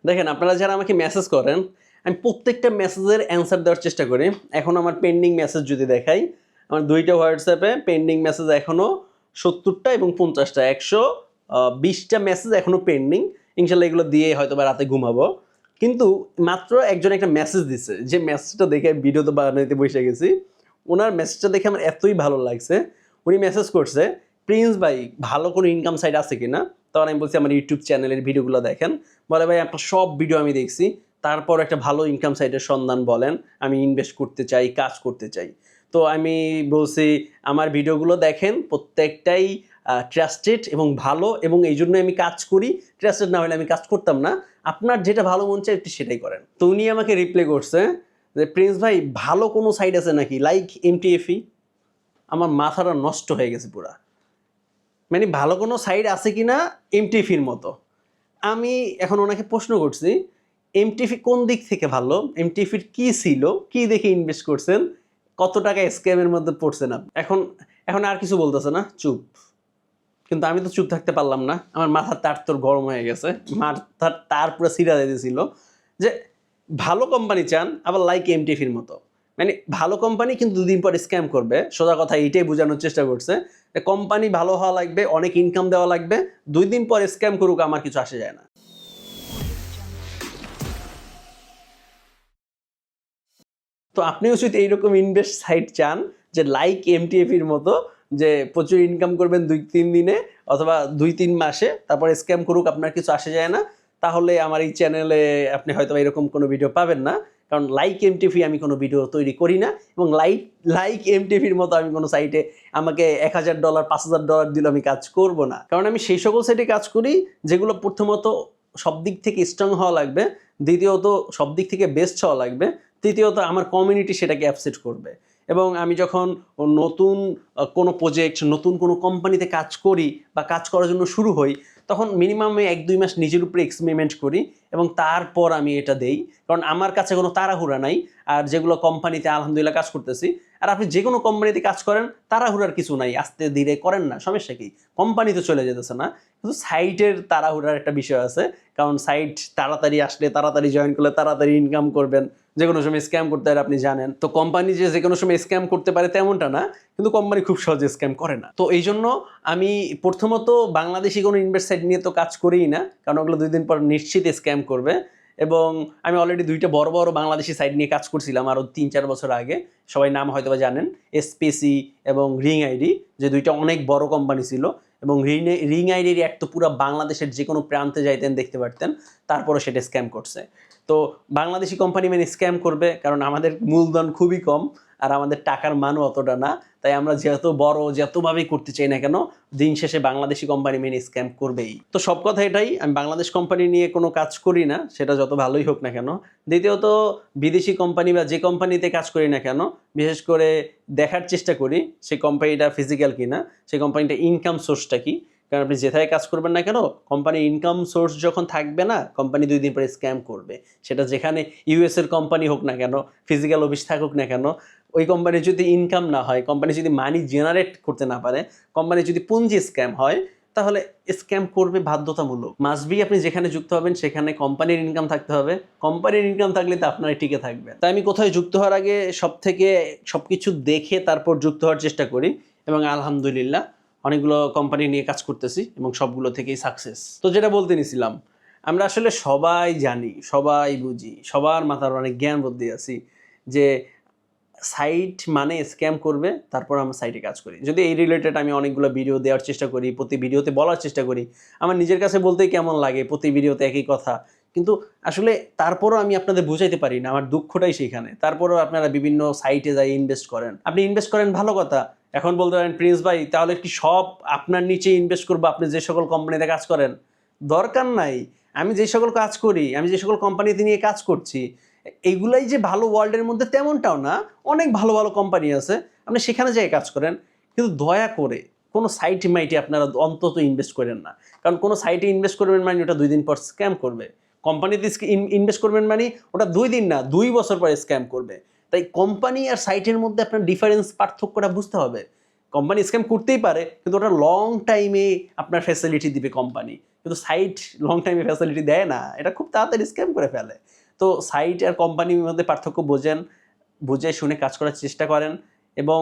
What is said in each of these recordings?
দেখেন আপনারা যারা আমাকে মেসেজ করেন, আমি প্রত্যেকটা মেসেজের অ্যান্সার দেওয়ার চেষ্টা করি। এখন আমার পেন্ডিং মেসেজ যদি দেখাই, আমার ২ টা হোয়াটসঅ্যাপে পেন্ডিং মেসেজ এখনও ৭০ টা এবং ৫০ টা, ১২০ টা মেসেজ এখনও পেন্ডিং। ইনশাআল্লাহ এগুলো দিয়ে হয়তোবা রাতে ঘুমাবো। কিন্তু মাত্র একজন একটা মেসেজ দিছে, যে মেসেজটা দেখে ভিডিও তো বানাইতে বসে গেছি। ওনার মেসেজটা দেখে আমার এতই ভালো লাগছে। উনি মেসেজ করছে, "প্রিন্স ভাই ভালো কোনো ইনকাম সাইট আছে কিনা?" তখন আমি বলছি, "আমার ইউটিউব চ্যানেলের ভিডিওগুলো দেখেন।" বলে, "ভাই আপনার সব ভিডিও আমি দেখছি। তারপর একটা ভালো ইনকাম সাইটের সন্ধান বলেন। আমি ইনভেস্ট করতে চাই, কাজ করতে চাই।" তো আমি বলছি, "আমার ভিডিওগুলো দেখেন, প্রত্যেকটাই ট্রাস্টেড এবং ভালো, এবং এইজন্যই আমি কাজ করি। ট্রাস্টেড না হলে আমি কাজ করতাম না। আপনার যেটা ভালো মন চায় একটু সেটাই করেন।" তো উনি আমাকে রিপ্লাই করছে যে, "প্রিন্স ভাই ভালো কোনো সাইট আছে নাকি? Like MTFE?" আমার মাথাটা নষ্ট হয়ে গেছে পুরা। মানে ভালো কোনো সাইট আছে কিনা এমটিএফির মতো। আমি এখন ওনাকে প্রশ্ন করছি, "এমটিএফি কোন দিক থেকে ভালো? এমটিএফির কি ছিল? কি দেখে ইনভেস্ট করছেন? কত টাকা স্ক্যামের মধ্যে পড়ছেন আপনি?" এখন আর কিছু বলতেছে না, চুপ। কিন্তু আমি তো চুপ থাকতে পারলাম না। আমার মাথার তার তোর গরম হয়ে গেছে। মাথার তার পুরা ছিঁড়া যাইতেছিল যে, ভালো কোম্পানি চান, আবার লাইক এমটিএফির মতো। মানে ভালো কোম্পানি কিন্তু ২ দিন পর স্ক্যাম করবে। সোজা কথা এইটাই বোঝানোর চেষ্টা করছে যে, কোম্পানি ভালো হওয়া লাগবে, অনেক ইনকাম দেওয়া লাগবে। ২ দিন পর স্ক্যাম করুক, আমার কিছু আসে যায় না। তো আপনিও যদি এইরকম ইনভেস্ট সাইট চান যে লাইক এমটিএফির মতো, যে প্রচুর ইনকাম করবেন ২-৩ দিনে অথবা ২-৩ মাসে, তারপর স্ক্যাম করুক, আপনার কিছু আসে যায় না, তাহলে আমার এই চ্যানেলে আপনি হয়তোবা এরকম কোনো ভিডিও পাবেন না। কারণ লাইক এমটিএফি আমি কোনো ভিডিও তৈরি করি না, এবং লাইক এমটিএফির মতো আমি কোনো সাইটে আমাকে $১,০০০ $৫,০০০ দিলেও আমি কাজ করব না। কারণ আমি সেই সকল সাইটে কাজ করি যেগুলো প্রথমত সব দিক থেকে স্ট্রং হওয়া লাগবে, দ্বিতীয়ত সব দিক থেকে বেস্ট হওয়া লাগবে, তৃতীয়ত আমার কমিউনিটি সেটাকে অ্যাকসেপ্ট করবে। এবং আমি যখন নতুন কোনো প্রজেক্ট, নতুন কোনো কোম্পানিতে কাজ করি বা কাজ করার জন্য শুরু হই, তখন মিনিমাম আমি ১-২ মাস নিজের উপরে এক্সপেরিমেন্ট করি এবং তারপর আমি এটা দেই। কারণ আমার কাছে কোনো তাড়াহুড়া নাই। আর যেগুলো কোম্পানিতে আলহামদুলিল্লাহ কাজ করতেছি, আর আপনি যেকোনো কোম্পানিতে কাজ করেন, তাড়াহুড়ার কিছু নাই। আস্তে ধীরে করেন না, সমস্যা কি? কোম্পানি তো চলে যেতেছে না। কিন্তু সাইটের তাড়াহুড়ার একটা বিষয় আছে। কারণ সাইট তাড়াতাড়ি আসলে, তাড়াতাড়ি জয়েন করলে তাড়াতাড়ি ইনকাম করবেন। যেকোনো সময় স্ক্যাম করতে পারে, আপনি জানেন। তো কোম্পানি যে যেকোনো সময় স্ক্যাম করতে পারে তেমনটা না। কিন্তু কোম্পানি খুব সহজে স্ক্যাম করে না। তো এইজন্য আমি প্রথমত বাংলাদেশী কোনো ইনভেস্ট সাইট নিয়ে তো কাজ করিই না। কারণ ওগুলো ২ দিন পর নিশ্চিত স্ক্যাম করবে। এবং আমি অলরেডি ২ টা বড়, বড় বাংলাদেশী সাইট নিয়ে কাজ করছিলাম আরও ৩-৪ বছর আগে। সবাই নাম হয়তোবা জানেন। এসপিসি এবং রিং আইডি, যে ২ টা অনেক বড় কোম্পানি ছিল। এবং রিং আইডির অ্যাড তো পুরা বাংলাদেশের যেকোনো প্রান্তে যাইতেন, দেখতে পারতেন। তারপরও সেটা স্ক্যাম করছে। তো বাংলাদেশি কোম্পানি মানে স্ক্যাম করবে, কারণ আমাদের মূলধন খুবই কম আর আমাদের টাকার মানও অতটা না। তাই আমরা যত বড়, যতভাবেই করতে চাই না কেন, দিন শেষে বাংলাদেশি কোম্পানি মেনে স্ক্যাম করবেই। তো সব কথা এটাই, আমি বাংলাদেশ কোম্পানি নিয়ে কোনো কাজ করি না, সেটা যত ভালোই হোক না কেন। দ্বিতীয়ত বিদেশি কোম্পানি বা যে কোম্পানিতে কাজ করি না কেন, বিশেষ করে দেখার চেষ্টা করি সেই কোম্পানিটা ফিজিক্যাল কিনা, সেই কোম্পানিটা ইনকাম সোর্সটা কি। কারণ আপনি যেথায় কাজ করবেন না কেন, কোম্পানির ইনকাম সোর্স যখন থাকবে না, কোম্পানি ২ দিন পরে স্ক্যাম করবে। সেটা যেখানে ইউএস এর কোম্পানি হোক না কেন, ফিজিক্যাল অফিস থাকুক না কেন, ওই কোম্পানির যদি ইনকাম না হয়, কোম্পানি যদি মানি জেনারেট করতে না পারে, কোম্পানির যদি পুঁজি স্ক্যাম হয়, তাহলে স্ক্যাম করবে বাধ্যতামূলক। মাস্ট বি আপনি যেখানে যুক্ত হবেন সেখানে কোম্পানির ইনকাম থাকতে হবে। কোম্পানির ইনকাম থাকলে তো আপনারা টিকে থাকবেন। তাই আমি কোথায় যুক্ত হওয়ার আগে সবকিছু দেখে তারপর যুক্ত হওয়ার চেষ্টা করি, এবং আলহামদুলিল্লাহ অনেকগুলো কোম্পানি নিয়ে কাজ করতেছি এবং সবগুলো থেকেই সাকসেস। তো যেটা বলতে নিছিলাম, আমরা আসলে সবাই জানি, সবাই বুঝি, সবার মাথার অনেক জ্ঞান বুদ্ধি আছি যে সাইট মানে স্ক্যাম করবে, তারপর আমরা সাইটে কাজ করি। যদি এই রিলেটেড আমি অনেকগুলো ভিডিও দেওয়ার চেষ্টা করি, প্রতি ভিডিওতে বলার চেষ্টা করি। আমার নিজের কাছে বলতেই কেমন লাগে, প্রতি ভিডিওতে একই কথা। কিন্তু আসলে তারপরও আমি আপনাদের বুঝাইতে পারি না, আমার দুঃখটাই সেইখানে। তারপরও আপনারা বিভিন্ন সাইটে যাই ইনভেস্ট করেন। আপনি ইনভেস্ট করেন ভালো কথা। এখন বলতে পারেন, "প্রিন্স ভাই তাহলে কি সব আপনার নিচে ইনভেস্ট করবো, আপনি যে সকল কোম্পানিতে কাজ করেন?" দরকার নাই। আমি যে সকল কাজ করি, আমি যে সকল কোম্পানিতে নিয়ে কাজ করছি, এইগুলাই যে ভালো ওয়ার্ল্ডের মধ্যে তেমনটাও না। অনেক ভালো, ভালো কোম্পানি আছে। আপনি সেখানে যেয়ে কাজ করেন। কিন্তু দয়া করে কোনো সাইটে-মাইটে আপনারা অন্তত ইনভেস্ট কইরেন না। কারণ কোনো সাইটে ইনভেস্ট করবেন মানে ওটা ২ দিন পর স্ক্যাম করবে। কোম্পানিতে ইনভেস্ট করবেন মানে ওটা ২ দিন না, ২ বছর পরে স্ক্যাম করবে। তাই কোম্পানি আর সাইটের মধ্যে আপনার ডিফারেন্স, পার্থক্যটা বুঝতে হবে। কোম্পানি স্ক্যাম করতেই পারে, কিন্তু ওটা লং টাইমে আপনার ফ্যাসিলিটি দিবে কোম্পানি। কিন্তু সাইট লং টাইমে ফ্যাসিলিটি দেয় না, এটা খুব তাড়াতাড়ি স্ক্যাম করে ফেলে। তো সাইট আর কোম্পানির মধ্যে পার্থক্য বোঝেন, বুঝে শুনে কাজ করার চেষ্টা করেন এবং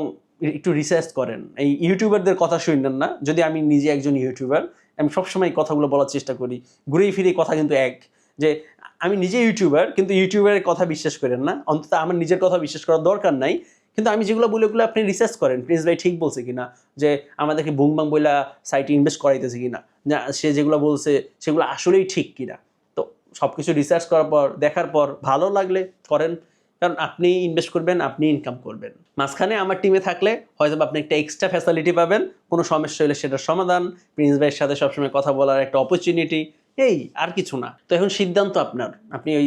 একটু রিসার্চ করেন। এই ইউটিউবারদের কথা শুনলেন না, যদি আমি নিজে একজন ইউটিউবার, আমি সবসময় কথাগুলো বলার চেষ্টা করি, ঘুরেই ফিরে কথা কিন্তু এক, যে আমি নিজে ইউটিউবার কিন্তু ইউটিউবারের কথা বিশ্বাস করেন না, অন্তত আমার নিজের কথা বিশ্বাস করার দরকার নাই। কিন্তু আমি যেগুলো বলি ওগুলো আপনি রিসার্চ করেন, প্রিন্স ভাই ঠিক বলছে কিনা, যে আমাদেরকে বুংবাং বইলা সাইটে ইনভেস্ট করাইতেছে কিনা, না সে যেগুলো বলছে সেগুলো আসলেই ঠিক কিনা। তো সব কিছু রিসার্চ করার পর, দেখার পর ভালো লাগলে করেন, কারণ আপনি ইনভেস্ট করবেন, আপনি ইনকাম করবেন। মাঝখানে আমার টিমে থাকলে হয়তো আপনি একটা এক্সট্রা ফ্যাসিলিটি পাবেন, কোনো সমস্যা হলে সেটার সমাধান, প্রিন্স ভাইয়ের সাথে সবসময় কথা বলার একটা অপরচুনিটি, এই আর কিছু না। তো এখন সিদ্ধান্ত আপনার, আপনি ওই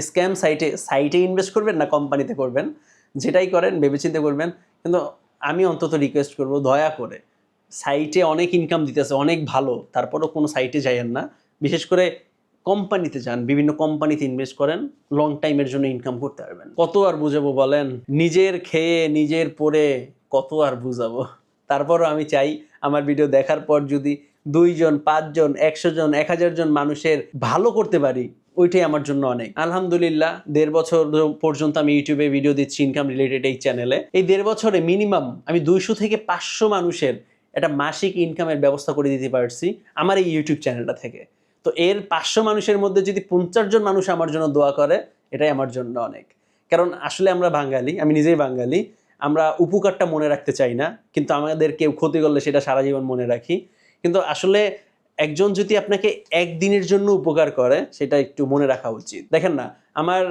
স্ক্যাম সাইটে ইনভেস্ট করবেন না কোম্পানিতে করবেন, যেটাই করেন ভেবেচিন্তে করবেন। কিন্তু আমি অন্তত রিকোয়েস্ট করব, দয়া করে সাইটে অনেক ইনকাম দিতেছে, অনেক ভালো, তারপরও কোনো সাইটে যাইয়েন না। বিশেষ করে কোম্পানিতে যান, বিভিন্ন কোম্পানিতে ইনভেস্ট করেন, লং টাইমের জন্য ইনকাম করতে পারবেন। কত আর বুঝাবো বলেন, নিজের খেয়ে নিজের পরে কত আর বুঝাবো। তারপরও আমি চাই আমার ভিডিও দেখার পর যদি 2 জন, 5 জন, 100 জন, 1000 জন মানুষের ভালো করতে পারি, ওইটাই আমার জন্য অনেক। আলহামদুলিল্লাহ 1.5 বছর পর্যন্ত আমি ইউটিউবে ভিডিও দিচ্ছি ইনকাম রিলেটেড এই চ্যানেলে। এই 1.5 বছরে মিনিমাম আমি 200 থেকে 500 মানুষের একটা মাসিক ইনকামের ব্যবস্থা করে দিতে পারছি আমার এই ইউটিউব চ্যানেলটা থেকে। তো এর 500 মানুষের মধ্যে যদি 50 জন মানুষ আমার জন্য দোয়া করে, এটাই আমার জন্য অনেক। কারণ আসলে আমরা বাঙালি, আমি নিজেই বাঙালি, আমরা উপকারটা মনে রাখতে চাই না, কিন্তু আমাদের কেউ ক্ষতি করলে সেটা সারা জীবন মনে রাখি। কিন্তু আসলে একজন যদি আপনাকে একদিনের জন্য উপকার করে, সেটা একটু মনে রাখা উচিত। দেখেন না, আমার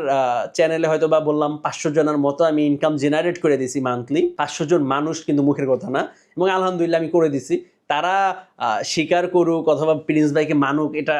চ্যানেলে হয়তো বা বললাম 500 জনের মতো আমি ইনকাম জেনারেট করে দিছি মান্থলি। 500 জন মানুষ কিন্তু মুখের কথা না, এবং আলহামদুলিল্লাহ আমি করে দিছি। তারা স্বীকার করুক অথবা প্রিন্স ভাইকে মানুক, এটা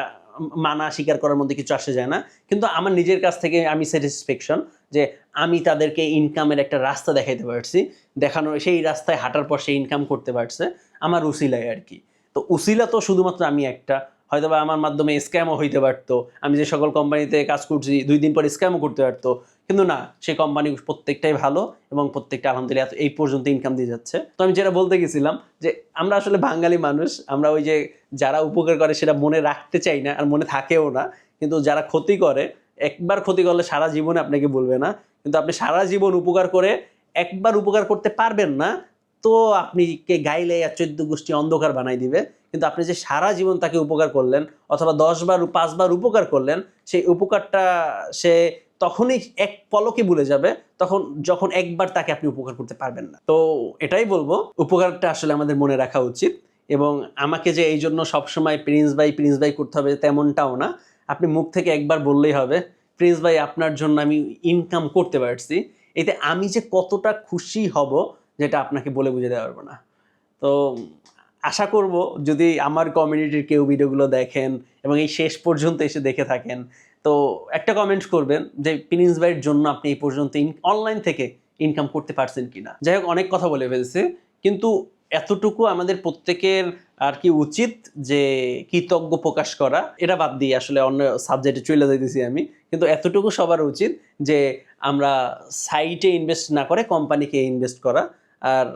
মানা স্বীকার করার মধ্যে কিছু আসে যায় না। কিন্তু আমার নিজের কাছ থেকে আমি স্যাটিসফ্যাকশন যে আমি তাদেরকে ইনকামের একটা রাস্তা দেখাইতে পারছি, দেখানো সেই রাস্তায় হাঁটার পর সে ইনকাম করতে পারছে আমার উসিলায় আর কি। তো উসিলা তো শুধুমাত্র আমি একটা, হয়তো বা আমার মাধ্যমে স্ক্যামও হইতে পারতো। আমি যে সকল কোম্পানিতে কাজ করছি 2 দিন পর স্ক্যামও করতে পারতো, কিন্তু না, সেই কোম্পানি প্রত্যেকটাই ভালো এবং প্রত্যেকটা আলহামদুলিল্লাহ এই পর্যন্ত ইনকাম দিয়ে যাচ্ছে। তো আমি যেটা বলতে গেছিলাম যে আমরা আসলে বাঙালি মানুষ, আমরা ওই যে যারা উপকার করে সেটা মনে রাখতে চাই না, আর মনে থাকেও না। কিন্তু যারা ক্ষতি করে, একবার ক্ষতি করলে সারা জীবনে আপনাকে বলবে না, কিন্তু আপনি সারা জীবন উপকার করে একবার উপকার করতে পারবেন না, তো আপনি কে গাইলে 14 গোষ্ঠী অন্ধকার বানাই দিবে। কিন্তু আপনি যে সারা জীবন তাকে উপকার করলেন, অথবা 10 বার 5 বার উপকার করলেন, সেই উপকারটা সে তখনই এক পলকে ভুলে যাবে, যখন একবার তাকে আপনি উপকার করতে পারবেন না। তো এটাই বলবো, উপকারটা আসলে আমাদের মনে রাখা উচিত। এবং আমাকে যে এই জন্য সবসময় প্রিন্স ভাই করতে হবে তেমনটাও না। আপনি মুখ থেকে একবার বললেই হবে, প্রিন্স ভাই আপনার জন্য আমি ইনকাম করতে পারছি, এতে আমি যে কতটা খুশি হব যেটা আপনাকে বলে বুঝে দেওয়া পারবো না। তো আশা করব যদি আমার কমিউনিটির কেউ ভিডিওগুলো দেখেন এবং এই শেষ পর্যন্ত এসে দেখে থাকেন, তো একটা কমেন্ট করবেন যে প্রিন্স ভাইয়ের জন্য আপনি এই পর্যন্ত অনলাইন থেকে ইনকাম করতে পারছেন কিনা। যাই হোক, অনেক কথা বলে ফেলছে, কিন্তু এতটুকু আমাদের প্রত্যেকের আর কি উচিত যে কৃতজ্ঞ প্রকাশ করা। এটা বাদ দিয়ে আসলে অন্য সাবজেক্টে চলে যাইতেছি আমি, কিন্তু এতটুকু সবার উচিত যে আমরা সাইটে ইনভেস্ট না করে কোম্পানিকে ইনভেস্ট করা। আর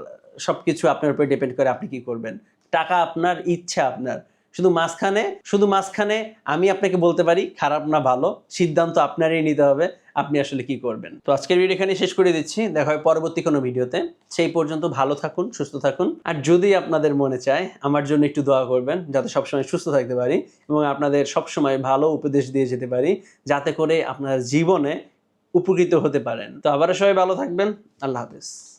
সব কিছু আপনার উপরে ডিপেন্ড করে আপনি কি করবেন। টাকা আপনার, ইচ্ছা আপনার। শুধু মাঝখানে আমি আপনাকে বলতে পারি খারাপ না ভালো, সিদ্ধান্ত আপনারই নিতে হবে আপনি আসলে কি করবেন। তো আজকের ভিডিও এখানে শেষ করে দিচ্ছি, দেখা হয় পরবর্তী কোনো ভিডিওতে। সেই পর্যন্ত ভালো থাকুন, সুস্থ থাকুন। আর যদি আপনাদের মনে চায় আমার জন্য একটু দোয়া করবেন, যাতে সবসময় সুস্থ থাকতে পারি এবং আপনাদের সবসময় ভালো উপদেশ দিয়ে যেতে পারি, যাতে করে আপনার জীবনে উপকৃত হতে পারেন। তো আবারও সবাই ভালো থাকবেন। আল্লাহ হাফেজ।